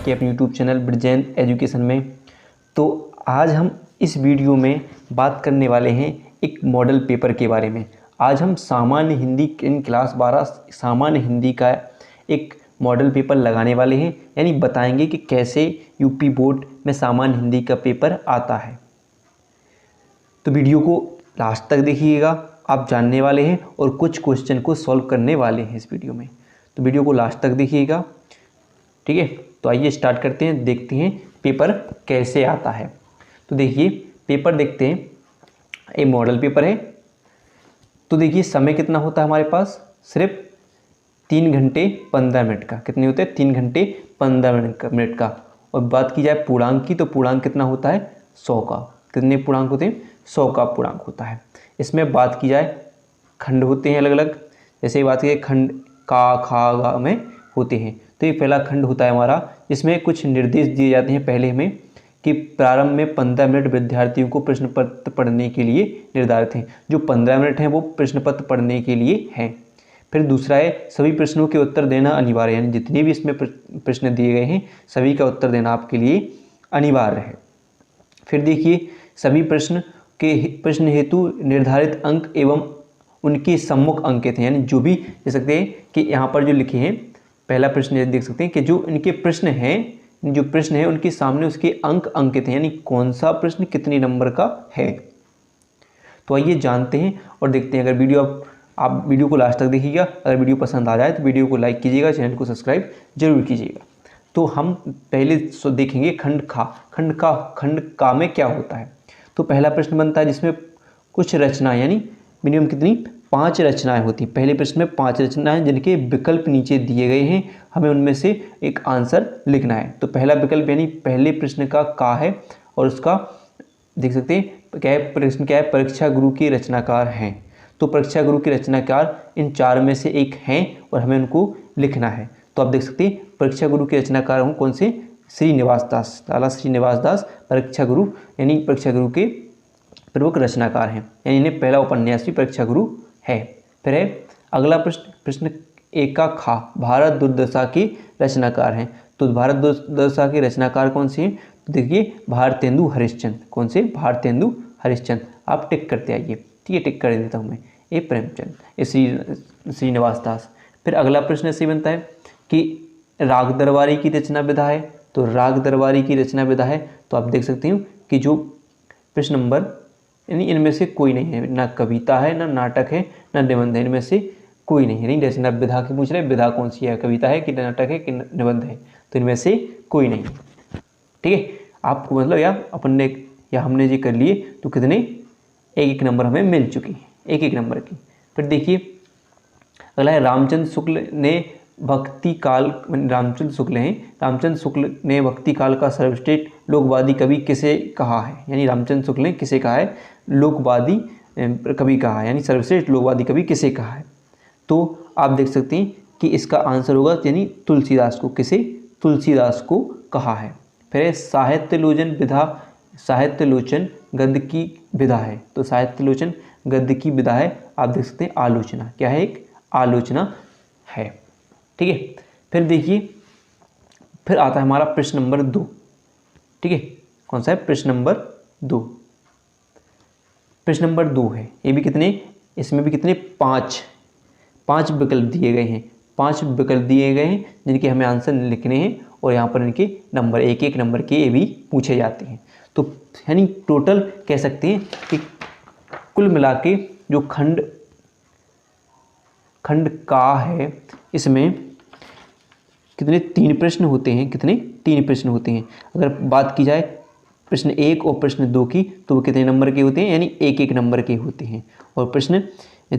आपके अपने YouTube channel Brijen education में। तो आज हम इस वीडियो में बात करने वाले हैं एक मॉडल पेपर के बारे में। आज हम सामान्य हिंदी इन क्लास 12 सामान्य हिंदी का एक मॉडल पेपर लगाने वाले हैं, यानी बताएंगे कि कैसे यूपी बोर्ड में सामान्य हिंदी का पेपर आता है। तो वीडियो को लास्ट तक देखिएगा, आप जानने वाले हैं और कुछ क्वेश्चन को सॉल्व करने वाले हैं इस वीडियो में। तो वीडियो को लास्ट तक देखिएगा, ठीक है। तो आइए स्टार्ट करते हैं, देखते हैं पेपर कैसे आता है। तो देखिए पेपर देखते हैं, ये मॉडल पेपर है। तो देखिए समय कितना होता है हमारे पास, सिर्फ 3 घंटे 15 मिनट का। कितने होते हैं? 3 घंटे 15 मिनट का। और बात की जाए पूर्णांक की, तो पूर्णांक कितना होता है? 100 का। कितने पूर्णांक होते हैं? 100 का पूर्णांक होता है। इसमें बात की जाए खंड होते हैं अलग अलग, जैसे बात की खंड का, खा, गा में होते हैं। तो ये पहला खंड होता है हमारा, जिसमें कुछ निर्देश दिए जाते हैं पहले हमें कि प्रारंभ में 15 मिनट विद्यार्थियों को प्रश्न पत्र पढ़ने के लिए निर्धारित हैं। जो 15 मिनट हैं वो प्रश्न पत्र पढ़ने के लिए हैं। फिर दूसरा है सभी प्रश्नों के उत्तर देना अनिवार्य, यानी जितने भी इसमें प्रश्न दिए गए हैं सभी का उत्तर देना आपके लिए अनिवार्य है। फिर देखिए सभी प्रश्न हेतु निर्धारित अंक एवं उनके सम्मुख अंकित हैं, यानी जो भी देख सकते हैं कि यहाँ पर जो लिखे हैं, पहला प्रश्न देख सकते हैं कि जो इनके प्रश्न हैं, जो प्रश्न है उनके सामने उसके अंक अंकित हैं, यानी कौन सा प्रश्न कितने नंबर का है। तो आइए जानते हैं और देखते हैं। अगर वीडियो आप वीडियो को लास्ट तक देखिएगा। अगर वीडियो पसंद आ जाए तो वीडियो को लाइक कीजिएगा, चैनल को सब्सक्राइब जरूर कीजिएगा। तो हम पहले देखेंगे खंड खा। खंड का में क्या होता है। तो पहला प्रश्न बनता है जिसमें कुछ रचनाएं, यानी मिनिमम कितनी 5 रचनाएं होती हैं। पहले प्रश्न में 5 रचनाएं जिनके विकल्प नीचे दिए गए हैं, हमें उनमें से एक आंसर लिखना है। तो पहला विकल्प यानी पहले प्रश्न का है और उसका देख सकते हैं क्या है, प्रश्न क्या है, परीक्षा गुरु के रचनाकार हैं। तो परीक्षा गुरु के रचनाकार इन 4 में से एक हैं और हमें उनको लिखना है। तो आप देख सकते हैं परीक्षा गुरु के रचनाकार हूँ कौन से, श्रीनिवास दास, लाला श्रीनिवास दास परीक्षा गुरु, यानी परीक्षा गुरु के प्रमुख रचनाकार हैं, यानी इन्हें पहला उपन्यासी परीक्षा गुरु है। फिर है अगला प्रश्न एक का खा, भारत दुर्दशा के रचनाकार हैं। तो भारत दुर्दशा के रचनाकार कौन से हैं? तो देखिए भारतेंदु हरिश्चंद्र। कौन से? भारतेंदु हरिश्चंद्र। आप टिक करते आइए, ठीक है, टिक कर देता हूँ मैं। ए प्रेमचंद, ए श्रीनिवास दास। फिर अगला प्रश्न ऐसे बनता है कि राग दरबारी की रचना विधा है। तो राग दरबारी की रचना विधा है, तो आप देख सकते हो कि जो प्रश्न नंबर, यानी इनमें से कोई नहीं है, ना कविता है, ना नाटक है, ना निबंध है, इनमें से कोई नहीं है। नहीं रचना विधा की पूछ रहे, विधा कौन सी है, कविता है कि नाटक है कि निबंध है, तो इनमें से कोई नहीं है, ठीक है। आपको मतलब या हमने ये कर लिए तो कितने एक नंबर हमें मिल चुकी है, एक नंबर की। फिर देखिए अगला है रामचंद्र शुक्ल ने भक्ति काल, रामचंद्र शुक्ल ने भक्ति काल का सर्वश्रेष्ठ लोकवादी कवि किसे कहा है। यानी रामचंद्र शुक्ल ने किसे कहा है, लोकवादी कवि कहा है, यानी सर्वश्रेष्ठ लोकवादी कवि किसे कहा है। तो आप देख सकते हैं कि इसका आंसर होगा यानी तुलसीदास को। किसे? तुलसीदास को कहा है। फिर साहित्य लोचन गद्य की विधा है। तो साहित्य लोचन गद्य की विधा है, आप देख सकते हैं आलोचना। क्या है? एक आलोचना है, ठीक है। फिर देखिए फिर आता है हमारा प्रश्न नंबर 2, ठीक है। कौन सा है? प्रश्न नंबर 2। प्रश्न नंबर 2 है, ये भी कितने, इसमें भी कितने 5 विकल्प दिए गए हैं। 5 विकल्प दिए गए हैं जिनके हमें आंसर लिखने हैं और यहाँ पर इनके नंबर एक नंबर के ये भी पूछे जाते हैं। तो यानी टोटल कह सकते हैं कि कुल मिला के जो खंड का है, इसमें कितने 3 प्रश्न होते हैं। कितने? 3 प्रश्न होते हैं। अगर बात की जाए प्रश्न 1 और प्रश्न 2 की, तो वो कितने नंबर के होते हैं, यानी एक नंबर के होते हैं। और प्रश्न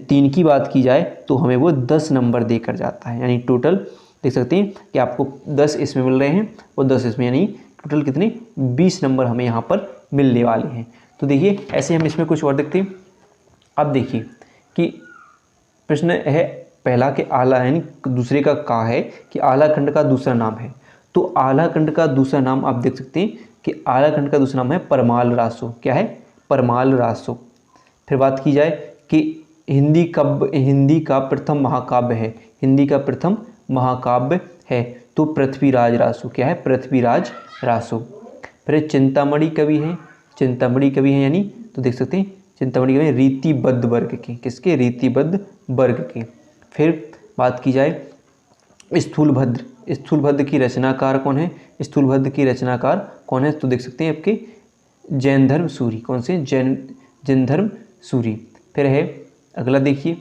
3 की बात की जाए तो हमें वो 10 नंबर देकर जाता है, यानी टोटल देख सकते हैं कि आपको 10 इसमें मिल रहे हैं और 10 इसमें, यानी टोटल कितने 20 नंबर हमें यहाँ पर मिलने वाले हैं। तो देखिए ऐसे हम इसमें कुछ और देखते हैं। अब देखिए कि प्रश्न है पहला कि आला, यानी दूसरे का है कि आला खंड का दूसरा नाम है। तो आला खंड का दूसरा नाम आप देख सकते हैं कि आला खंड का दूसरा नाम है परमाल रासो। क्या है? परमाल रासो। फिर बात की जाए कि हिंदी का प्रथम महाकाव्य है। हिंदी का प्रथम महाकाव्य है, तो पृथ्वीराज रासो, क्या है, पृथ्वीराज रासो। फिर चिंतामणि कवि हैं, चिंतामणि कवि हैं यानी, तो देख सकते हैं चिंतामणि कवि रीतिबद्ध वर्ग के, किसके, रीतिबद्ध वर्ग के। फिर बात की जाए स्थूलभद्र, स्थूलभद्र की रचनाकार कौन है, स्थूलभद्र की रचनाकार कौन है, तो देख सकते हैं आपके जैनधर्म सूरी, कौन से, जैनधर्म सूरी। फिर है अगला देखिए,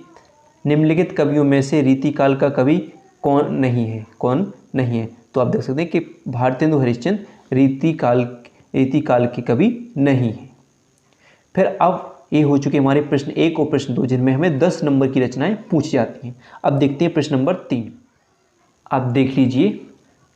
निम्नलिखित कवियों में से रीतिकाल का कवि कौन नहीं है, कौन नहीं है, तो आप देख सकते हैं कि भारतेंदु हरिश्चंद्र रीतिकाल के कवि नहीं है। फिर अब ये हो चुके हमारे प्रश्न 1 और प्रश्न 2, जिनमें हमें 10 नंबर की रचनाएं पूछी जाती हैं। अब देखते हैं प्रश्न नंबर 3। आप देख लीजिए,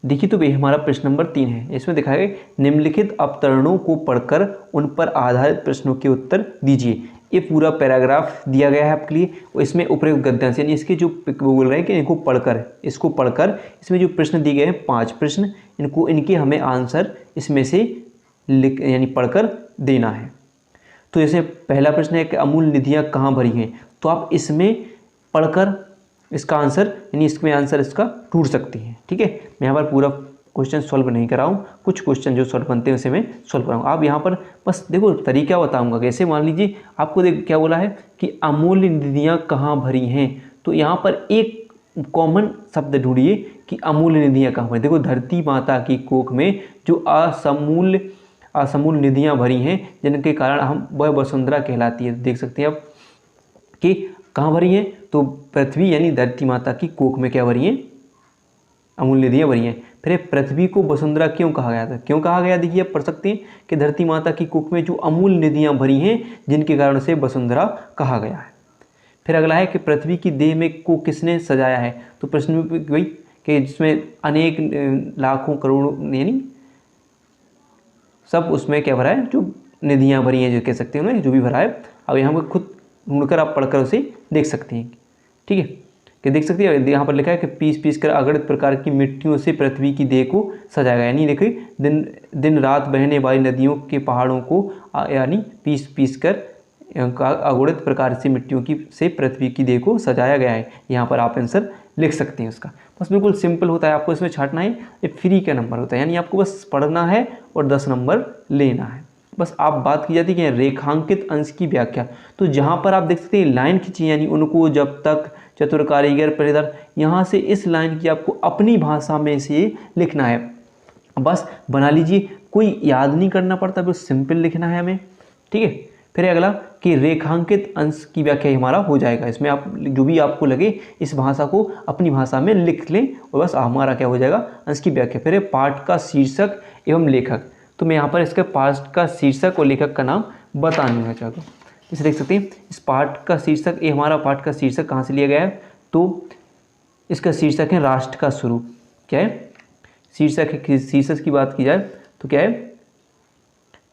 देखिए तो ये हमारा प्रश्न नंबर 3 है। इसमें दिखाया गया निम्नलिखित अवतरणों को पढ़कर उन पर आधारित प्रश्नों के उत्तर दीजिए। ये पूरा पैराग्राफ दिया गया है आपके लिए, और इसमें उपयुक्त गद्यांश यानी इसके जो बोल रहे हैं कि इसको पढ़कर इसमें जो प्रश्न दिए गए हैं 5 प्रश्न, इनके हमें आंसर इसमें से यानी पढ़कर देना है। तो जैसे पहला प्रश्न है कि अमूल्य निधियाँ कहाँ भरी हैं, तो आप इसमें पढ़कर इसका आंसर यानी इसमें आंसर इसका ढूंढ सकती हैं। ठीक है, मैं यहाँ पर पूरा क्वेश्चन सॉल्व नहीं कराऊँ, कुछ क्वेश्चन जो सॉल्व बनते हैं उसे मैं सॉल्व कराऊँ। आप यहाँ पर बस देखो तरीका बताऊँगा कैसे। मान लीजिए आपको क्या बोला है कि अमूल्य निधियाँ कहाँ भरी हैं, तो यहाँ पर एक कॉमन शब्द ढूंढिए कि अमूल्य निधियाँ कहाँ भरी। देखो धरती माता की कोख में जो असमूल्य निधियाँ भरी हैं, जिनके कारण हम वह वसुंधरा कहलाती है। देख सकते हैं आप कि कहाँ भरी हैं, तो पृथ्वी यानी धरती माता की कोख में क्या भरी हैं, अमूल्य निधियाँ भरी हैं। फिर पृथ्वी को वसुंधरा क्यों कहा गया था, क्यों कहा गया, देखिए आप पढ़ सकते हैं कि धरती माता की कोख में जो अमूल्य निधियाँ भरी हैं, जिनके कारण से वसुंधरा कहा गया है। फिर अगला है कि पृथ्वी की देह में को किसने सजाया है, तो प्रश्न में वही कि जिसमें अनेक लाखों करोड़ों यानी सब उसमें क्या भरा है, जो निधियाँ भरी हैं जो कह सकते हैं उन्हें, जो भी भरा है। अब यहाँ पर खुद ढूंढकर आप पढ़कर उसे देख सकते हैं। ठीक है, कि देख सकते हैं यहाँ पर लिखा है कि पीस कर अगणित प्रकार की मिट्टियों से पृथ्वी की देह को सजाया गया। यानी देखिए दिन रात बहने वाली नदियों के पहाड़ों को यानी पीस कर अगणित प्रकार से मिट्टियों की से पृथ्वी की देह को सजाया गया है। यहाँ पर आप आंसर लिख सकते हैं उसका। बस बिल्कुल सिंपल होता है, आपको इसमें छांटना है, ये फ्री का नंबर होता है, यानी आपको बस पढ़ना है और 10 नंबर लेना है। बस आप बात की जाती है कि रेखांकित अंश की व्याख्या, तो जहाँ पर आप देख सकते हैं लाइन खींची, यानी उनको जब तक चतुर कारीगर पहरेदार, यहाँ से इस लाइन की आपको अपनी भाषा में से लिखना है। बस बना लीजिए, कोई याद नहीं करना पड़ता, बस सिंपल लिखना है हमें। ठीक है, फिर अगला कि रेखांकित अंश की व्याख्या हमारा हो जाएगा। इसमें आप जो भी आपको लगे इस भाषा को अपनी भाषा में लिख लें और बस हमारा क्या हो जाएगा, अंश की व्याख्या। फिर पाठ का शीर्षक एवं लेखक, तो मैं यहाँ पर इसके पाठ का शीर्षक और लेखक का नाम बताना चाहता हूँ। इसे देख सकते हैं, इस पाठ का शीर्षक, ये हमारा पाठ का शीर्षक कहाँ से लिया गया है, तो इसका शीर्षक है राष्ट्र का स्वरूप। क्या है शीर्षक है, शीर्षक की बात की जाए तो क्या है,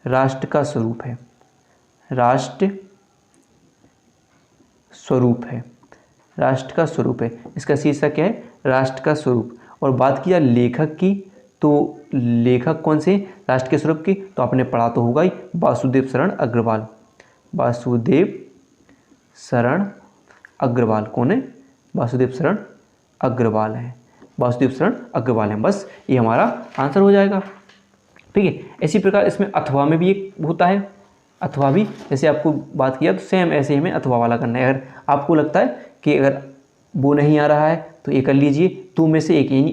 राष्ट्र का स्वरूप है, राष्ट्र स्वरूप है, राष्ट्र का स्वरूप है। इसका शीर्षक क्या है, राष्ट्र का स्वरूप। और बात की जाए लेखक की, तो लेखक कौन से, राष्ट्र के स्वरूप की, तो आपने पढ़ा तो होगा ही, वासुदेव शरण अग्रवाल। वासुदेव शरण अग्रवाल कौन है, वासुदेव शरण अग्रवाल है, वासुदेव शरण अग्रवाल है। बस ये हमारा आंसर हो जाएगा। ठीक है, इसी प्रकार इसमें अथवा में भी एक होता है, अथवा भी जैसे आपको बात किया तो सेम ऐसे हमें अथवा वाला करना है। अगर आपको लगता है कि अगर वो नहीं आ रहा है तो ये कर लीजिए, 2 में से एक, यानी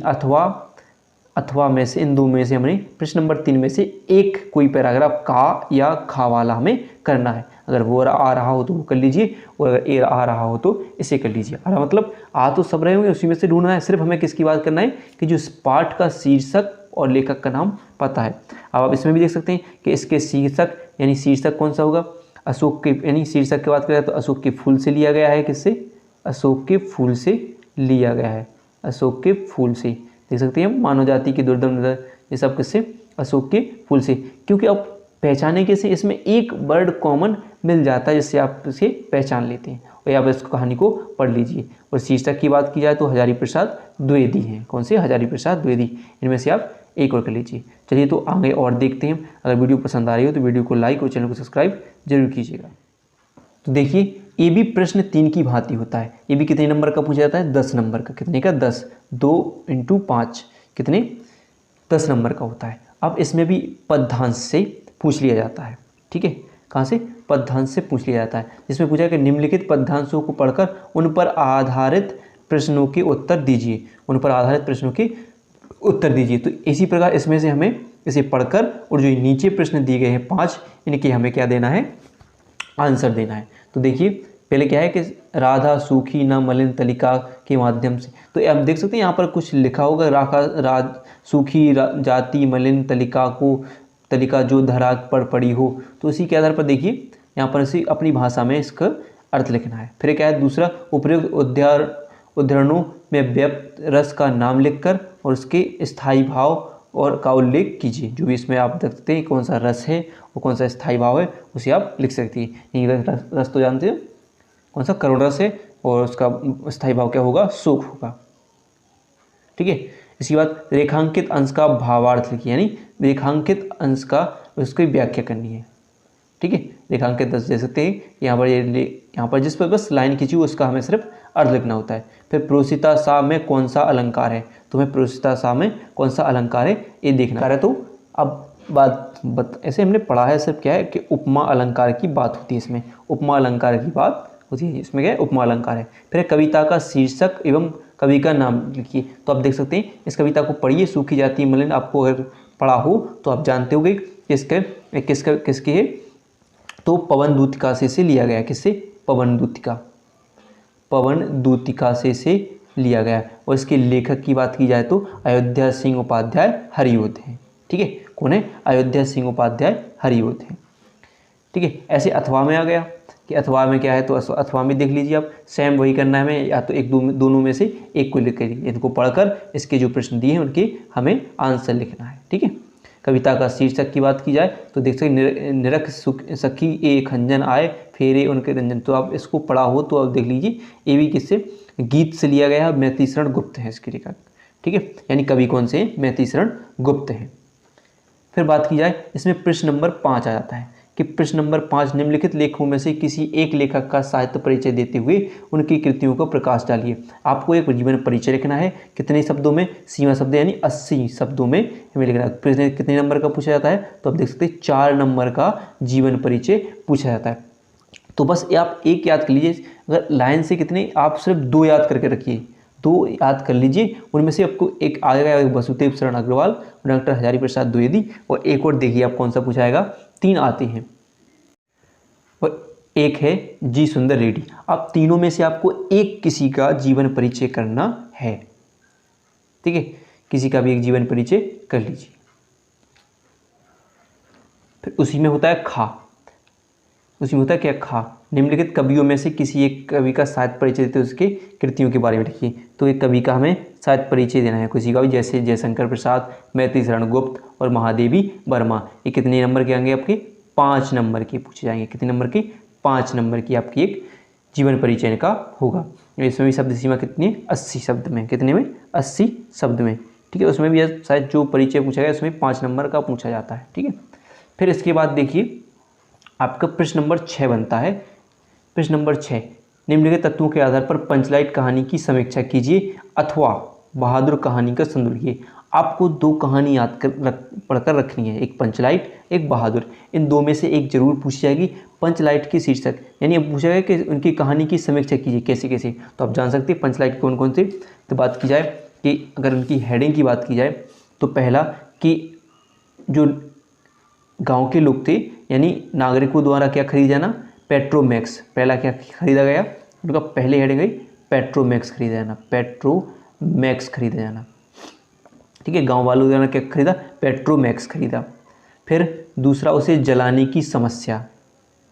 अथवा में से, इन 2 में से हमने प्रश्न नंबर 3 में से एक कोई पैराग्राफ का या खा वाला हमें करना है। अगर वो आ रहा हो तो वो कर लीजिए, और अगर ए आ रहा हो तो इसे कर लीजिए। और मतलब आ तो सब रहे होंगे, उसी में से ढूंढना है। सिर्फ हमें किसकी बात करना है कि जो पाठ का शीर्षक और लेखक का नाम पता है। अब आप इसमें भी देख सकते हैं कि इसके शीर्षक यानी शीर्षक कौन सा होगा, अशोक के, यानी शीर्षक की बात करें तो अशोक के फूल से लिया गया है। किससे, अशोक के फूल से लिया गया है, अशोक के फूल से। देख सकते हैं मानव जाति के दुर्दम, ये सब किससे, अशोक के फूल से। क्योंकि आप पहचाने कैसे, इसमें एक वर्ड कॉमन मिल जाता है जिससे आप इसे पहचान लेते हैं। और आप इस कहानी को पढ़ लीजिए। और शीर्षक की बात की जाए तो हजारी प्रसाद द्विवेदी हैं। कौन से, हजारी प्रसाद द्विवेदी। इनमें से आप एक और कर लीजिए। चलिए तो आगे और देखते हैं। अगर वीडियो पसंद आ रही हो तो वीडियो को लाइक और चैनल को सब्सक्राइब जरूर कीजिएगा। तो देखिए ये भी प्रश्न 3 की भांति होता है। ये भी कितने नंबर का पूछा जाता है, 10 नंबर का। कितने का, 10, 2 × 5 कितने 10 नंबर का होता है। अब इसमें भी पदधांश से पूछ लिया जाता है, ठीक है, कहाँ से, पदधांश से पूछ लिया जाता है, जिसमें पूछा कि निम्नलिखित पदधांशों को पढ़कर उन पर आधारित प्रश्नों के उत्तर दीजिए, उन पर आधारित प्रश्नों के उत्तर दीजिए। तो इसी प्रकार इसमें से हमें इसे पढ़कर और जो नीचे प्रश्न दिए गए हैं 5, इनके हमें क्या देना है, आंसर देना है। तो देखिए पहले क्या है कि राधा सूखी न मलिन तलिका के माध्यम से, तो आप देख सकते हैं यहाँ पर कुछ लिखा होगा, सूखी जाति मलिन तलिका को, तलिका जो धरा पर पड़ी हो, तो इसी के आधार पर देखिए यहाँ पर इसी अपनी भाषा में इसका अर्थ लिखना है। फिर क्या है दूसरा, उपयुक्त उद्धरणों में व्याप्त रस का नाम लिखकर और उसके स्थायी भाव और का उल्लेख कीजिए। जो भी इसमें आप देख सकते हैं कौन सा रस है और कौन सा स्थायी भाव है, उसे आप लिख सकते हैं। रस तो जानते हैं कौन सा, करुण रस है, और उसका स्थायी भाव क्या होगा, शोक होगा, ठीक है। इसके बाद रेखांकित अंश का भावार्थ लिखिए, यानी रेखांकित अंश का उसकी व्याख्या करनी है, ठीक है। रेखांकित अंश दे सकते हैं यहाँ पर जिस पर बस लाइन खींची हो उसका हमें सिर्फ अर्थ लिखना होता है। फिर प्रोसिता सा में कौन सा अलंकार है, तो हमें प्रोसिता सा में कौन सा अलंकार है ये देखना है। तो अब बात ऐसे हमने पढ़ा है, सिर्फ क्या है कि उपमा अलंकार की बात होती है, इसमें उपमा अलंकार की बात होती है, इसमें क्या है, उपमा अलंकार है। फिर कविता का शीर्षक एवं कवि का नाम लिखिए। तो आप देख सकते हैं इस कविता को पढ़िए, सूखी जाति मलिन, आपको अगर पढ़ा हो तो आप जानते होंगे किसके है, तो पवन दूतिका से लिया गया। किससे, पवन दूतिका से लिया गया। और इसके लेखक की बात की जाए तो अयोध्या सिंह उपाध्याय हरिओद हैं, ठीक है। कौन है, अयोध्या सिंह उपाध्याय हरिओद हैं, ठीक है। ऐसे अथवा में आ गया कि अथवा में क्या है, तो अथवा में देख लीजिए आप, सेम वही करना है हमें, या तो एक दोनों में से एक को लिख करिए, इनको पढ़कर इसके जो प्रश्न दिए हैं उनके हमें आंसर लिखना है, ठीक है। कविता का शीर्षक की बात की जाए तो देख सकते निरख सखी ए खंजन आए फेरे उनके रंजन, तो आप इसको पढ़ा हो तो आप देख लीजिए, ये भी किससे, गीत से लिया गया है, मैथिशरण गुप्त है इसकी लेखक, ठीक है। यानी कवि कौन से हैं, मैथिशरण गुप्त हैं। फिर बात की जाए इसमें प्रश्न नंबर 5 आ जाता है कि प्रश्न नंबर 5, निम्नलिखित लेखों में से किसी एक लेखक का साहित्य परिचय देते हुए उनकी कृतियों को प्रकाश डालिए। आपको एक जीवन परिचय लिखना है, कितने शब्दों में, सीमा शब्द यानी 80 शब्दों में हमें लिखना है। प्रश्न कितने नंबर का पूछा जाता है, तो आप देख सकते हैं 4 नंबर का जीवन परिचय पूछा जाता है। तो बस आप एक याद कर लीजिए, अगर लाइन से कितने, आप सिर्फ 2 याद करके रखिए, 2 याद कर लीजिए, उनमें से आपको एक आएगा वसुदेव शरण अग्रवाल, डॉक्टर हजारी प्रसाद द्विवेदी, और एक और देखिए आप कौन सा पूछा जाएगा, 3 आते हैं, और एक है जी सुंदर रेड्डी। अब तीनों में से आपको एक किसी का जीवन परिचय करना है, ठीक है, किसी का भी एक जीवन परिचय कर लीजिए। फिर उसी में होता है खा, उसमें होता है क्या, खा, निम्नलिखित कवियों में से किसी एक कवि का साहित्य परिचय देते उसके कृतियों के बारे में लिखिए। तो एक कवि का हमें साहित्य परिचय देना है किसी का भी, जैसे जयशंकर प्रसाद, मैथिशरण गुप्त और महादेवी वर्मा। ये कितने नंबर के आएंगे आपके, 5 नंबर के पूछे जाएंगे। कितने नंबर के, 5 नंबर की आपकी एक जीवन परिचय का होगा। इसमें भी शब्द सीमा कितनी है, 80 शब्द में, कितने में, 80 शब्द में, ठीक है। उसमें भी शायद जो परिचय पूछा गया उसमें 5 नंबर का पूछा जाता है, ठीक है। फिर इसके बाद देखिए आपका प्रश्न नंबर 6 बनता है। प्रश्न नंबर 6, निम्नलिखित तत्वों के आधार पर पंचलाइट कहानी की समीक्षा कीजिए अथवा बहादुर कहानी का संदर्भ लीजिए। आपको 2 कहानी याद पढ़कर रखनी है, एक पंचलाइट, एक बहादुर। इन 2 में से एक जरूर पूछी जाएगी। पंचलाइट की शीर्षक, यानी अब पूछा गया कि उनकी कहानी की समीक्षा कीजिए कैसे कैसे, तो आप जान सकते हैं पंचलाइट कौन कौन से। तो बात की जाए कि अगर उनकी हेडिंग की बात की जाए तो पहला कि जो गांव के लोग थे यानी नागरिकों द्वारा क्या खरीदा जाना, पेट्रोमैक्स, पहला क्या खरीदा गया, उनका पहले हेडिंग गई पेट्रोमैक्स खरीदा जाना, पेट्रोमैक्स खरीदा जाना, ठीक है। गांव वालों द्वारा क्या खरीदा, पेट्रोमैक्स खरीदा। फिर दूसरा उसे जलाने की समस्या,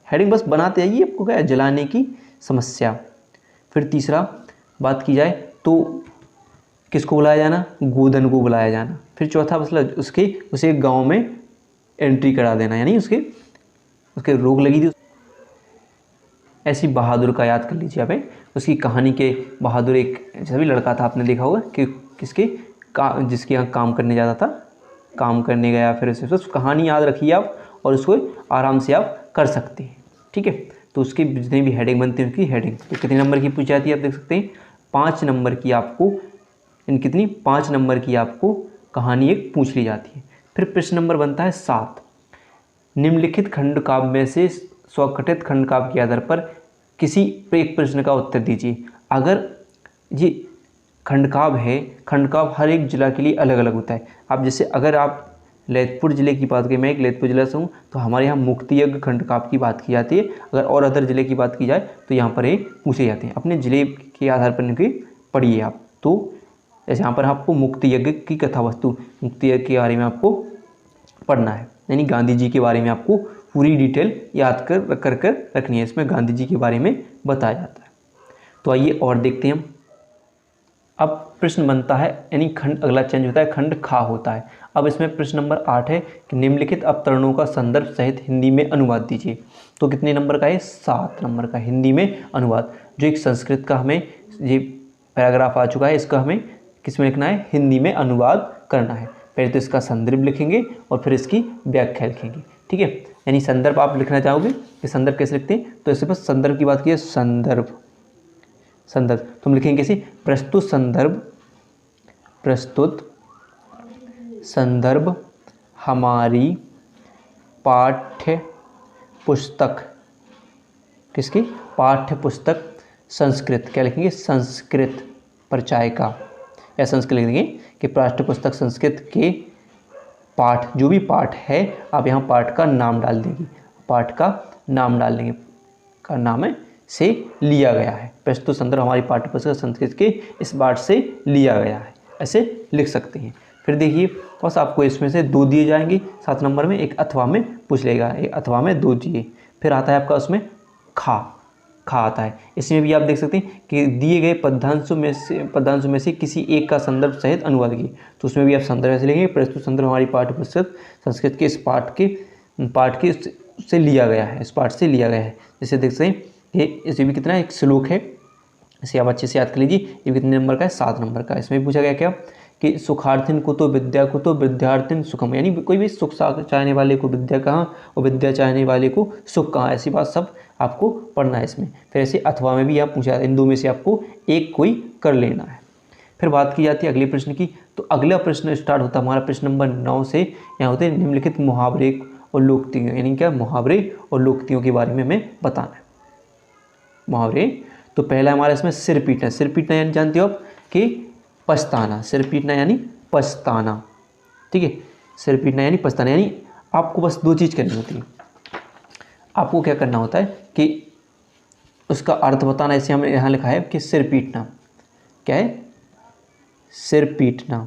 हेडिंग बस बनाते आइए, आपको क्या है, जलाने की समस्या। फिर तीसरा बात की जाए तो किसको बुलाया जाना, गोधन को बुलाया जाना। फिर चौथा मतलब उसे गाँव में एंट्री करा देना, यानी उसके रोग लगी थी। ऐसी बहादुर का याद कर लीजिए आप, उसकी कहानी के बहादुर एक जैसा भी लड़का था, आपने देखा होगा कि जिसके यहाँ काम करने जाता था, काम करने गया, फिर उसे बस कहानी याद रखिए आप और उसको आराम से आप कर सकते हैं, ठीक है। तो उसकी जितनी भी हेडिंग बनती है उसकी हेडिंग तो कितने नंबर की पूछी जाती है, आप देख सकते हैं 5 नंबर की आपको, इन कितनी 5 नंबर की आपको कहानी एक पूछ ली जाती है। फिर प्रश्न नंबर बनता है 7, निम्नलिखित खंड काव्य में से स्वगठित खंड काव्य के आधार पर किसी एक प्रश्न का उत्तर दीजिए। अगर ये खंडकाव्य है, खंडकाव्य हर एक जिला के लिए अलग अलग होता है। अब जैसे अगर आप ललितपुर ज़िले की बात करें, मैं एक ललितपुर ज़िले से हूँ, तो हमारे यहाँ मुक्ति यज्ञ खंडकाव्य की बात की जाती है। अगर और अदर ज़िले की बात की जाए तो यहाँ पर ये पूछे जाते हैं। अपने ज़िले के आधार पर इनके पढ़िए आप। तो जैसे यहाँ पर आपको मुक्ति यज्ञ की कथा वस्तु, मुक्ति यज्ञ के बारे में आपको पढ़ना है, यानी गांधी जी के बारे में आपको पूरी डिटेल याद कर रखनी है। इसमें गांधी जी के बारे में बताया जाता है। तो आइए और देखते हैं हम। अब प्रश्न बनता है, यानी खंड अगला चेंज होता है, खंड खा होता है। अब इसमें प्रश्न नंबर 8 है कि निम्नलिखित अवतरणों का संदर्भ सहित हिंदी में अनुवाद दीजिए। तो कितने नंबर का है? 7 नंबर का हिंदी में अनुवाद। जो एक संस्कृत का हमें ये पैराग्राफ आ चुका है, इसका हमें किस में लिखना है? हिंदी में अनुवाद करना है। पहले तो इसका संदर्भ लिखेंगे और फिर इसकी व्याख्या लिखेंगे, ठीक है। यानी संदर्भ आप लिखना चाहोगे कि संदर्भ कैसे लिखते हैं, तो इससे बस संदर्भ की बात की है, संदर्भ तो हम लिखेंगे कैसे? प्रस्तुत संदर्भ हमारी पाठ्य पुस्तक, किसकी? पाठ्य पुस्तक संस्कृत। क्या लिखेंगे? संस्कृत परिचय का, या संस्कृत लिख देंगे कि पाठ्य पुस्तक संस्कृत के पाठ, जो भी पाठ है आप यहाँ पाठ का नाम डाल देंगे, पाठ का नाम डाल देंगे, का नाम है से लिया गया है। प्रस्तुत संदर्भ हमारी पाठ्य पुस्तक संस्कृत के इस पाठ से लिया गया है, ऐसे लिख सकते हैं। फिर देखिए बस आपको इसमें से 2 दिए जाएंगे 7 नंबर में, एक अथवा में पूछ लेगा, एक अथवा में 2 दिए। फिर आता है आपका उसमें खा आता है। इसमें भी आप देख सकते हैं कि दिए गए पदांशों में से किसी एक का संदर्भ सहित अनुवाद कीजिए। तो उसमें भी आप संदर्भ ऐसे लिखेंगे, प्रस्तुत संदर्भ हमारी पाठ्य पुस्तक संस्कृत के इस पाठ के से लिया गया है, इस पाठ से लिया गया है। जैसे देख सकते हैं कि इसे भी कितना एक श्लोक है, इसे आप अच्छे से याद कर लीजिए। ये कितने नंबर का है? 7 नंबर का। इसमें पूछा गया क्या कि सुखार्थिन को तो विद्यार्थिन सुखम, यानी कोई भी सुख चाहने वाले को विद्या कहाँ और विद्या चाहने वाले को सुख कहाँ, ऐसी बात सब आपको पढ़ना है इसमें। फिर ऐसे अथवा में भी आप पूछा, इन 2 में से आपको एक कोई कर लेना है। फिर बात की जाती है अगले प्रश्न की। तो अगला प्रश्न स्टार्ट होता है हमारा प्रश्न नंबर 9 से। यहाँ होते हैं निम्नलिखित मुहावरे और लोकोक्तियों, यानी क्या? मुहावरे और लोकोक्तियों के बारे में हमें बताना है। मुहावरे, तो पहला हमारा इसमें सिर पीटना यानी जानते हो आप कि पछताना। सिर पीटना यानी पछताना, ठीक है। सिर पीटना यानी पछताना, यानी आपको बस 2 चीज़ करनी होती है। आपको क्या करना होता है कि उसका अर्थ बताना। ऐसे हमने यहाँ लिखा है कि सिर पीटना क्या है? सिर पीटना,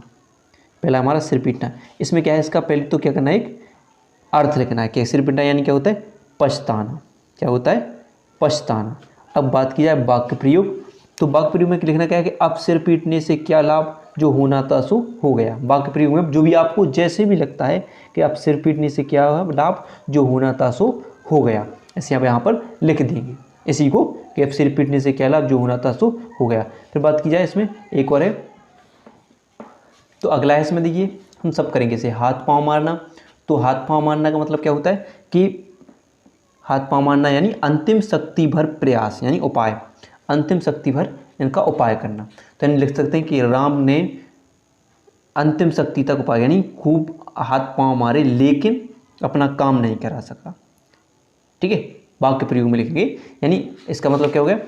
पहला हमारा सिर पीटना। इसमें क्या है? इसका पहले तो क्या करना है? एक अर्थ लिखना है कि सिर पीटना यानी क्या होता है? पछताना। क्या होता है? पछताना। अब बात की जाए वाक्य प्रयोग, तो वाक्य प्रयोग में लिखना क्या है कि अब सिर पीटने से क्या लाभ, जो होना था सो हो गया। वाक्य प्रयोग में जो भी आपको जैसे भी लगता है कि अब सिर पीटने से क्या लाभ, जो होना था सो हो गया, ऐसे आप यहाँ पर लिख देंगे इसी को कि अब सिर पीटने से क्या लाभ, जो होना था सो हो गया। फिर बात की जाए इसमें एक और है, तो अगला है इसमें देखिए हम सब करेंगे इसे हाथ पाँव मारना। तो हाथ पाँव मारना का मतलब क्या होता है कि हाथ पाँव मारना यानी अंतिम शक्ति भर प्रयास, यानी उपाय, अंतिम शक्ति भर इनका उपाय करना। तो यानी लिख सकते हैं कि राम ने अंतिम शक्ति तक उपाय, यानी खूब हाथ पाँव मारे लेकिन अपना काम नहीं करा सका, ठीक है। वाक्य प्रयोग में लिखेंगे, यानी इसका मतलब क्या हो गया?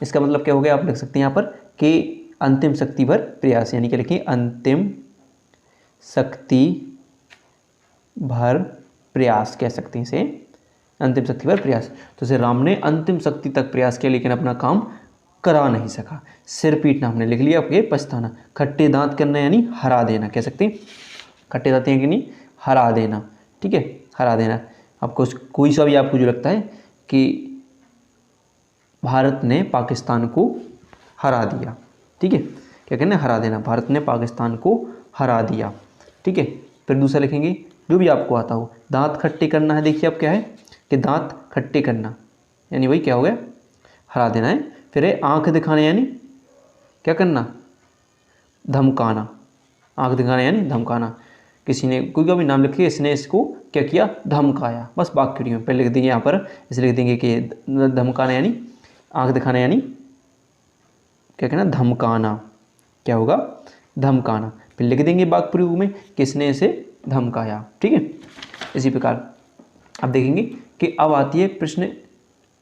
इसका मतलब क्या हो गया? आप लिख सकते हैं यहाँ पर कि अंतिम शक्ति भर प्रयास, यानी क्या लिखेंगे? अंतिम शक्ति भर प्रयास कह सकते हैं इसे, अंतिम शक्ति भर प्रयास। तो जैसे राम ने अंतिम शक्ति तक प्रयास किया लेकिन अपना काम करा नहीं सका। सिर पीटना हमने लिख लिया, आपके पछताना। खट्टे दांत करना यानी हरा देना, कह सकते हैं खट्टे दांत यानी नहीं हरा देना, ठीक है, हरा देना। आपको कोई सा भी आपको जो लगता है कि भारत ने पाकिस्तान को हरा दिया, ठीक है, क्या कहना है? हरा देना। भारत ने पाकिस्तान को हरा दिया, ठीक है। फिर दूसरा लिखेंगे जो भी आपको आता हो। दांत खट्टे करना है, देखिए आप क्या है कि दांत खट्टे करना यानी वही क्या हो गया? हरा देना है। फिर है आंख दिखाना, यानी क्या करना? धमकाना। आंख दिखाना यानी धमकाना। किसी ने कोई का भी नाम लिखिए, इसने इसको क्या किया? धमकाया। बस वाक्य प्रयोग में पहले लिख देंगे यहाँ पर, इसे लिख देंगे कि धमकाना यानी आंख दिखाना यानी क्या कहना? धमकाना। क्या होगा? धमकाना। फिर लिख देंगे वाक्य प्रयोग में किसने इसे धमकाया। ठीक है, इसी प्रकार अब देखेंगे कि अब आती है प्रश्न,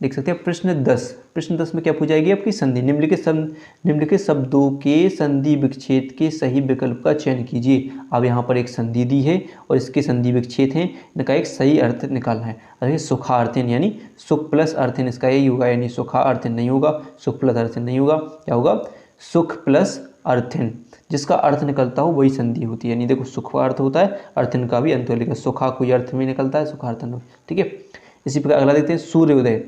देख सकते हैं प्रश्न 10। प्रश्न 10 में क्या पूछा जाएगी आपकी संधि। निम्नलिखित शब्दों के संधि विच्छेद के सही विकल्प का चयन कीजिए। अब यहाँ पर एक संधि दी है और इसके संधि विच्छेद हैं, इनका एक सही अर्थ निकालना है। अरे सुखार्थन यानी सुख प्लस अर्थन, इसका यही होगा, यानी सुखा अर्थन नहीं होगा, सुख प्लस अर्थन नहीं होगा, क्या होगा सुख प्लस अर्थन। जिसका अर्थ निकलता हो वही संधि होती है, यानी देखो सुख का अर्थ होता है, अर्थन का भी अंत होगा, सुखा कोई अर्थ में निकलता है, सुखार्थन। ठीक है, इसी प्रकार अगला देखते हैं सूर्योदय।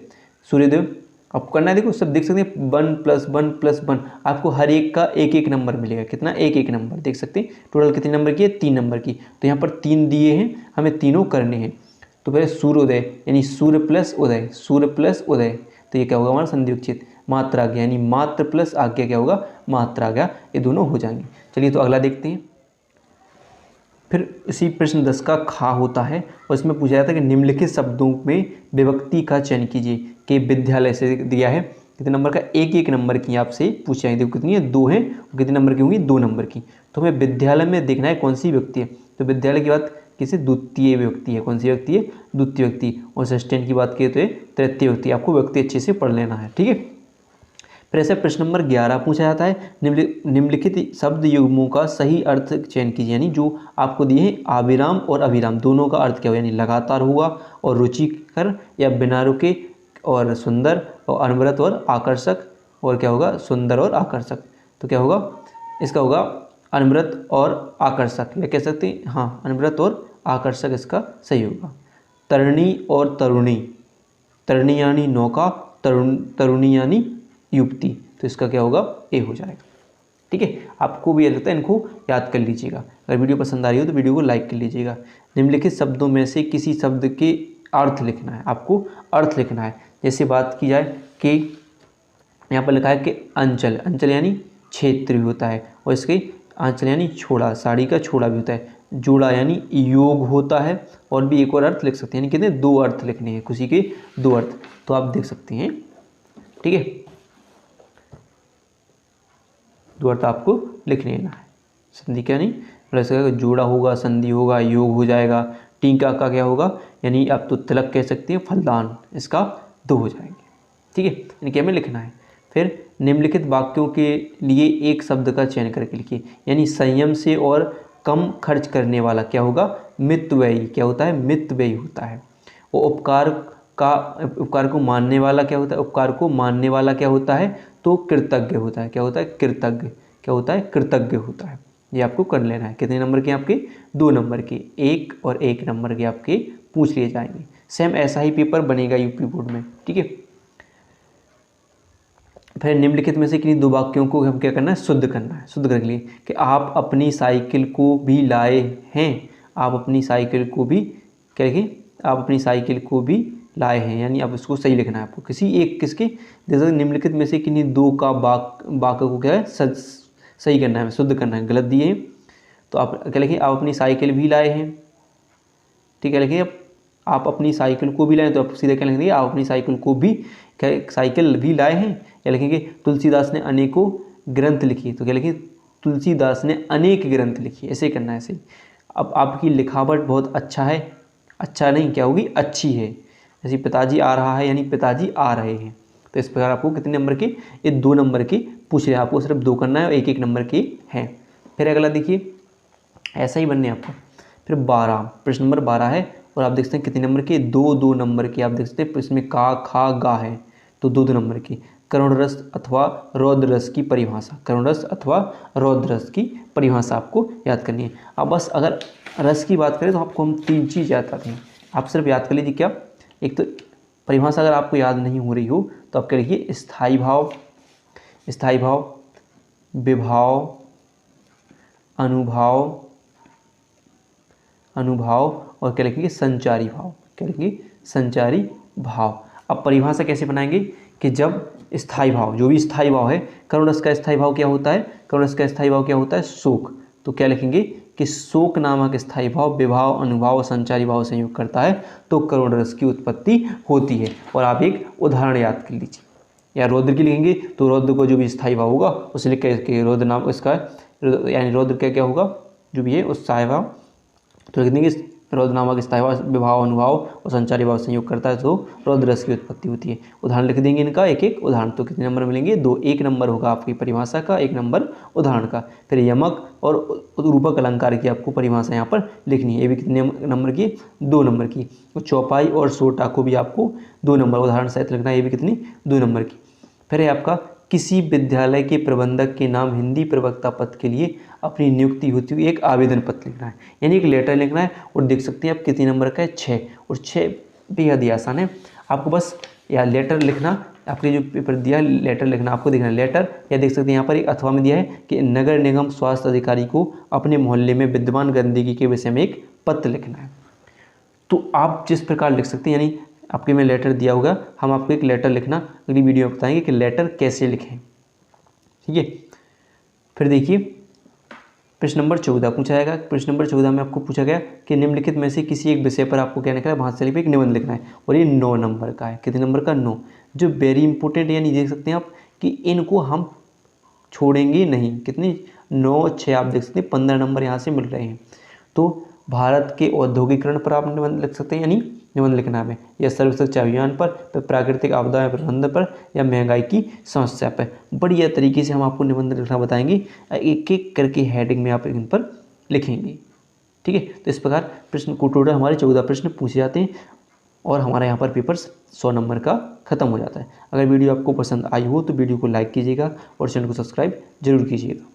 सूर्योदय आपको करना है, देखो सब देख सकते हैं 1 + 1 + 1, आपको हर एक का एक एक नंबर मिलेगा। कितना, एक एक नंबर देख सकते हैं। टोटल कितने नंबर की है, 3 नंबर की। तो यहाँ पर 3 दिए हैं, हमें तीनों करने हैं। तो पहले सूर्योदय यानी सूर्य प्लस उदय, सूर्य प्लस उदय, तो ये क्या होगा हमारा संधि विच्छेद। मात्रा आज्ञा यानी मात्र प्लस आज्ञा क्या होगा, मात्रा आज्ञा, ये दोनों हो जाएंगे। चलिए तो अगला देखते हैं। फिर इसी प्रश्न 10 का खा होता है और इसमें पूछा जाता है कि निम्नलिखित शब्दों में विभक्ति का चयन कीजिए। कि विद्यालय से दिया है, कितने नंबर का, एक एक नंबर की आपसे पूछा है। देखो कितनी है, 2 है, और कितने नंबर की होंगी, 2 नंबर की। तो हमें विद्यालय में देखना है कौन सी विभक्ति है। तो विद्यालय की बात किसी द्वितीय विभक्ति है, कौन सी विभक्ति है, द्वितीय विभक्ति। और षष्ठ्यन की बात की तो तृतीय विभक्ति। आपको विभक्ति अच्छे से पढ़ लेना है। ठीक है, फिर ऐसे प्रश्न नंबर 11 पूछा जाता है, निम्नलिखित शब्द युग्मों का सही अर्थ चयन कीजिए। यानी जो आपको दिए हैं अविराम और अविराम, दोनों का अर्थ क्या होगा, यानी लगातार होगा और रुचिकर, या बिना रुके और सुंदर, और अनवरत और आकर्षक, और क्या होगा सुंदर और आकर्षक। तो क्या होगा, इसका होगा अनवरत और आकर्षक, या कह सकते हैं हाँ अनवरत और आकर्षक इसका सही होगा। तरणी और तरुणी, तरणी यानी नौका, तरुणी यानी युक्ति, तो इसका क्या होगा, ए हो जाएगा। ठीक है, आपको भी लगता है, इनको याद कर लीजिएगा। अगर वीडियो पसंद आ रही हो तो वीडियो को लाइक कर लीजिएगा। निम्नलिखित शब्दों में से किसी शब्द के अर्थ लिखना है, आपको अर्थ लिखना है। जैसे बात की जाए कि यहाँ पर लिखा है कि अंचल, अंचल यानी क्षेत्र भी होता है, और इसके आंचल यानी छोड़ा, साड़ी का छोड़ा भी होता है। जोड़ा यानी योग होता है, और भी एक और अर्थ लिख सकते हैं, यानी कितने 2 अर्थ लिखने हैं, खुशी के 2 अर्थ, तो आप देख सकते हैं। ठीक है, 2 अर्थ आपको लिख लेना है। संधि क्या नहीं, जोड़ा होगा, संधि होगा, योग हो जाएगा। टीका का क्या होगा, यानी आप तो तिलक कह सकते हैं, फलदान, इसका 2 हो जाएंगे। ठीक है, इनके हमें लिखना है। फिर निम्नलिखित वाक्यों के लिए एक शब्द का चयन करके लिखिए। यानी संयम से और कम खर्च करने वाला क्या होगा, मितव्ययी, क्या होता है, मितव्ययी होता है। और उपकार को मानने वाला क्या होता है, उपकार को मानने वाला क्या होता है, तो कृतज्ञ होता है। क्या होता है, कृतज्ञ, क्या होता है, कृतज्ञ होता है। ये आपको कर लेना है। कितने नंबर के आपके, 2 नंबर के, 1 और 1 नंबर के आपके पूछ लिए जाएंगे। सेम ऐसा ही पेपर बनेगा यूपी बोर्ड में। ठीक है, फिर निम्नलिखित में से किन्हीं 2 वाक्यों को हम क्या करना है, शुद्ध करना है। शुद्ध करने के लिए कि आप अपनी साइकिल को भी लाए हैं, आप अपनी साइकिल को भी क्या लिखें, आप अपनी साइकिल को भी लाए हैं, यानी अब इसको सही लिखना है आपको। किसी एक किसके, जैसे निम्नलिखित में से किन्हीं 2 का वाक्य को क्या है, सही करना है, शुद्ध करना है। गलत दिए हैं तो आप क्या लिखें, आप अपनी साइकिल भी लाए हैं। ठीक है, लिखिए आप अपनी साइकिल को भी लाए, तो आप सीधे क्या लिखेंगे, आप अपनी साइकिल को भी, क्या साइकिल भी लाए हैं। या लिखेंगे तुलसीदास ने अनेकों ग्रंथ लिखी, तो क्या लिखें, तुलसीदास ने अनेक ग्रंथ लिखी, ऐसे करना है। ऐसे अब आपकी लिखावट बहुत अच्छा है, अच्छा नहीं क्या होगी, अच्छी है। जैसे पिताजी आ रहा है, यानी पिताजी आ रहे हैं। तो इस प्रकार आपको कितने नंबर के, ये 2 नंबर के पूछ रहे हैं, आपको सिर्फ 2 करना है और 1 1 नंबर के हैं। फिर अगला देखिए, ऐसा ही बनने आपको। फिर 12, प्रश्न नंबर 12 है, और आप देख सकते हैं कितने नंबर के, 2 नंबर के। आप देख सकते हैं इसमें का, खा, गा है, तो 2 नंबर की। करुण रस अथवा रौद्र रस की परिभाषा, करुण रस अथवा रौद्र रस की परिभाषा आपको याद करनी है। अब बस अगर रस की बात करें तो आपको हम 3 चीज़ याद आती हैं, आप सिर्फ याद कर लीजिए। क्या, एक तो परिभाषा अगर आपको याद नहीं हो रही हो तो आप क्या लिखिए, स्थायी भाव, स्थायी भाव, विभाव, अनुभाव, अनुभाव, और क्या लिखेंगे, संचारी भाव। क्या लिखेंगे, संचारी भाव। अब परिभाषा कैसे बनाएंगे कि जब स्थायी भाव, जो भी स्थायी भाव है, करुण रस का स्थायी भाव क्या होता है, करुण रस का स्थायी भाव क्या होता है, शोक। तो क्या लिखेंगे कि शोक नामक स्थायी भाव विभाव, अनुभाव और संचारी भाव संयोग करता है तो करुण रस की उत्पत्ति होती है। और आप एक उदाहरण याद कर लीजिए, या रौद्र की लिखेंगे तो रौद्र को जो भी स्थायी भाव होगा उसे लिख के रौद्र नाम, इसका यानी रौद्र क्या क्या होगा जो भी है उस स्थायी तो लिख देंगे रौद्र नामक स्थायी विभाव अनुभाव और संचारी भाव संयोग करता है तो रौद्र रस की उत्पत्ति होती है। उदाहरण लिख देंगे इनका एक एक उदाहरण। तो कितने नंबर मिलेंगे? 2। 1 नंबर होगा आपकी परिभाषा का, 1 नंबर उदाहरण का। फिर यमक और रूपक अलंकार की आपको परिभाषा यहाँ पर लिखनी है, ये भी कितने नंबर की? 2 नंबर की। तो चौपाई और सोटा को भी आपको 2 नंबर उदाहरण सहित लिखना है, ये भी कितनी? 2 नंबर की। फिर है आपका किसी विद्यालय के प्रबंधक के नाम हिंदी प्रवक्ता पद के लिए अपनी नियुक्ति होती हुई एक आवेदन पत्र लिखना है, यानी एक लेटर लिखना है। और देख सकते हैं आप कितने नंबर का है? 6। और 6 बेहद ही आसान है, आपको बस या लेटर लिखना, आपके जो पेपर दिया है लेटर लिखना, आपको देखना है लेटर, या देख सकते हैं यहाँ पर एक अथवा में दिया है कि नगर निगम स्वास्थ्य अधिकारी को अपने मोहल्ले में विद्यमान गंदगी के विषय में एक पत्र लिखना है। तो आप जिस प्रकार लिख सकते हैं, यानी आपके में लेटर दिया होगा, हम आपको एक लेटर लिखना अगली वीडियो में बताएंगे कि लेटर कैसे लिखें, ठीक है। फिर देखिए प्रश्न नंबर 14 पूछा जाएगा। प्रश्न नंबर 14 में आपको पूछा गया कि निम्नलिखित में से किसी एक विषय पर आपको क्या लिखना है? भाषा शैली पे एक निबंध लिखना है, और ये 9 नंबर का है। कितने नंबर का? 9। जो वेरी इंपॉर्टेंट, यानी देख सकते हैं आप कि इनको हम छोड़ेंगे नहीं। कितनी? 9, 6 आप देख सकते हैं 15 नंबर यहाँ से मिल रहे हैं। तो भारत के औद्योगिकरण पर आप निबंध लिख सकते हैं, यानी निबंध लिखना है, या सर्व शिक्षा अभियान पर, प्राकृतिक आपदा प्रबंधन पर, या महंगाई की समस्या पर। बढ़िया तरीके से हम आपको निबंध लिखना बताएंगे, एक एक करके हेडिंग में आप इन पर लिखेंगे, ठीक है। तो इस प्रकार प्रश्न को टोटल हमारे 14 प्रश्न पूछे जाते हैं, और हमारा यहाँ पर पेपर्स 100 नंबर का ख़त्म हो जाता है। अगर वीडियो आपको पसंद आई हो तो वीडियो को लाइक कीजिएगा और चैनल को सब्सक्राइब जरूर कीजिएगा।